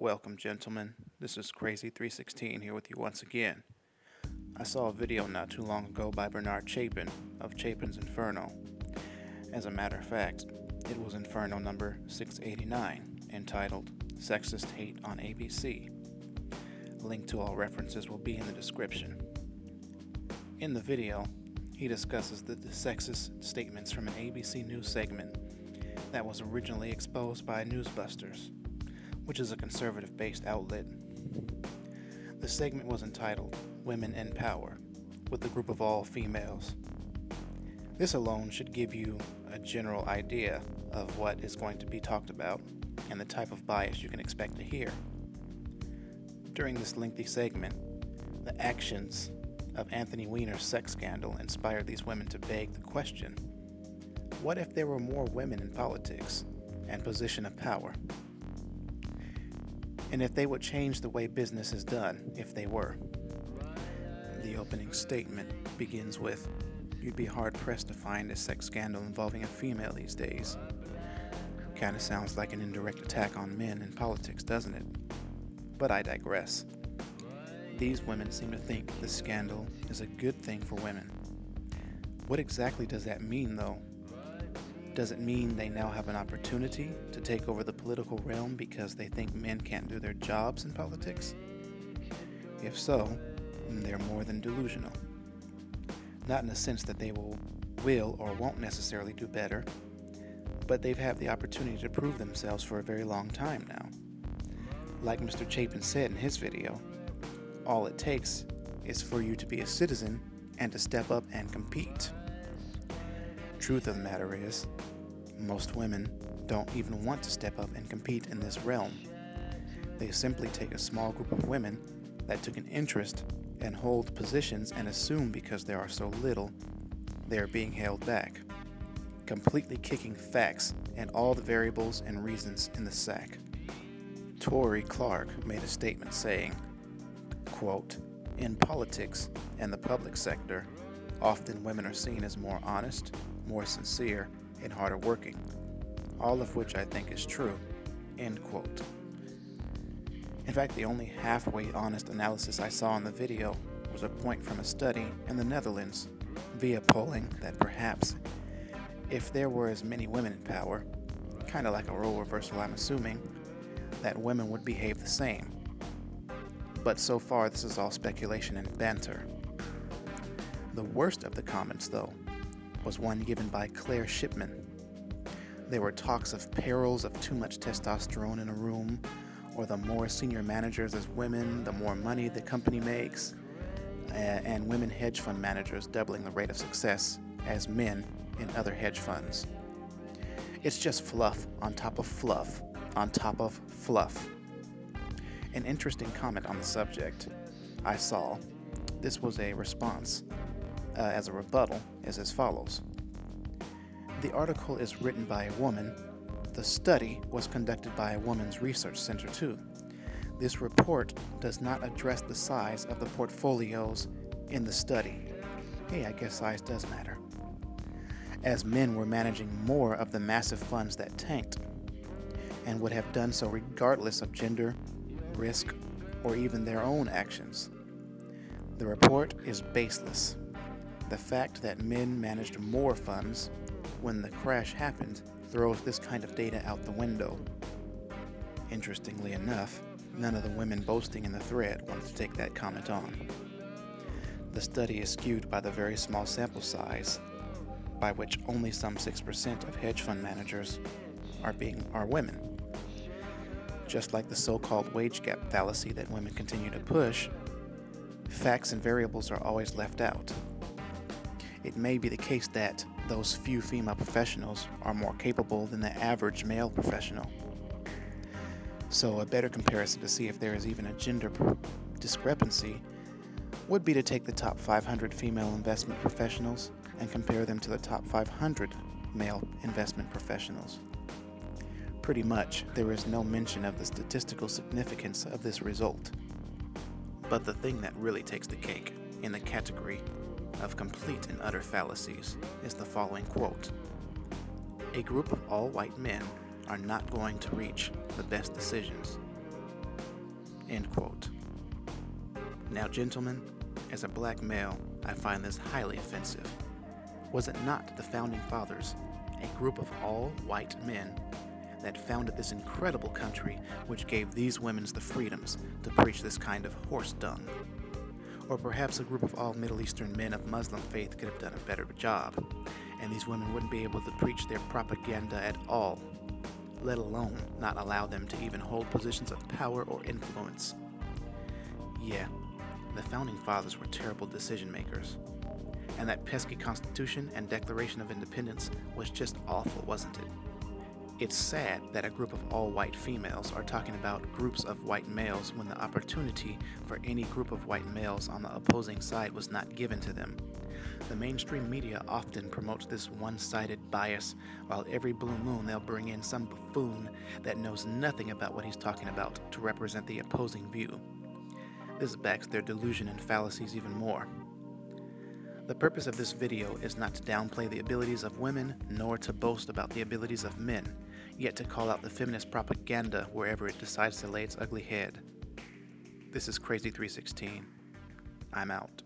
Welcome, gentlemen. This is Crazy316 here with you once again. I saw a video not too long ago by Bernard Chapin of Chapin's Inferno. As a matter of fact, it was Inferno number 689, entitled Sexist Hate on ABC. A link to all references will be in the description. In the video, he discusses the sexist statements from an ABC News segment that was originally exposed by Newsbusters, which is a conservative-based outlet. The segment was entitled Women in Power, with a group of all females. This alone should give you a general idea of what is going to be talked about and the type of bias you can expect to hear. During this lengthy segment, the actions of Anthony Weiner's sex scandal inspired these women to beg the question, what if there were more women in politics and position of power? And if they would change the way business is done, if they were. The opening statement begins with, "You'd be hard-pressed to find a sex scandal involving a female these days." Kinda sounds like an indirect attack on men in politics, doesn't it? But I digress. These women seem to think the scandal is a good thing for women. What exactly does that mean, though? Does it mean they now have an opportunity to take over the political realm because they think men can't do their jobs in politics? If so, they're more than delusional. Not in the sense that they will or won't necessarily do better, but they've had the opportunity to prove themselves for a very long time now. Like Mr. Chapin said in his video, all it takes is for you to be a citizen and to step up and compete. Truth of the matter is, most women don't even want to step up and compete in this realm. They simply take a small group of women that took an interest and hold positions and assume because there are so little, they are being held back, completely kicking facts and all the variables and reasons in the sack. Tory Clark made a statement saying, quote, "In politics and the public sector, often women are seen as more honest, more sincere, and harder working, all of which I think is true," end quote. In fact, the only halfway honest analysis I saw in the video was a point from a study in the Netherlands via polling that perhaps if there were as many women in power, kind of like a role reversal I'm assuming, that women would behave the same. But so far this is all speculation and banter. The worst of the comments, though, was one given by Claire Shipman. There were talks of perils of too much testosterone in a room, or the more senior managers as women, the more money the company makes, and women hedge fund managers doubling the rate of success as men in other hedge funds. It's just fluff on top of fluff on top of fluff. An interesting comment on the subject I saw, this was a response as a rebuttal, is as follows. The article is written by a woman. The study was conducted by a women's research center too. This report does not address the size of the portfolios in the study. Hey, I guess size does matter. As men were managing more of the massive funds that tanked, and would have done so regardless of gender, risk, or even their own actions. The report is baseless. The fact that men managed more funds when the crash happened throws this kind of data out the window. Interestingly enough, none of the women boasting in the thread wanted to take that comment on. The study is skewed by the very small sample size, by which only some 6% of hedge fund managers are women. Just like the so-called wage gap fallacy that women continue to push, facts and variables are always left out. It may be the case that those few female professionals are more capable than the average male professional. So a better comparison to see if there is even a gender discrepancy would be to take the top 500 female investment professionals and compare them to the top 500 male investment professionals. Pretty much, there is no mention of the statistical significance of this result. But the thing that really takes the cake in the category of complete and utter fallacies is the following quote. "A group of all white men are not going to reach the best decisions. End quote. Now, gentlemen, as a black male, I find this highly offensive. Was it not the Founding Fathers, a group of all white men, that founded this incredible country which gave these women the freedoms to preach this kind of horse dung? Or perhaps a group of all Middle Eastern men of Muslim faith could have done a better job, and these women wouldn't be able to preach their propaganda at all, let alone not allow them to even hold positions of power or influence. Yeah, the Founding Fathers were terrible decision makers. And that pesky Constitution and Declaration of Independence was just awful, wasn't it? It's sad that a group of all white females are talking about groups of white males when the opportunity for any group of white males on the opposing side was not given to them. The mainstream media often promotes this one-sided bias, while every blue moon they'll bring in some buffoon that knows nothing about what he's talking about to represent the opposing view. This backs their delusion and fallacies even more. The purpose of this video is not to downplay the abilities of women, nor to boast about the abilities of men, yet to call out the feminist propaganda wherever it decides to lay its ugly head. This is Crazy 316. I'm out.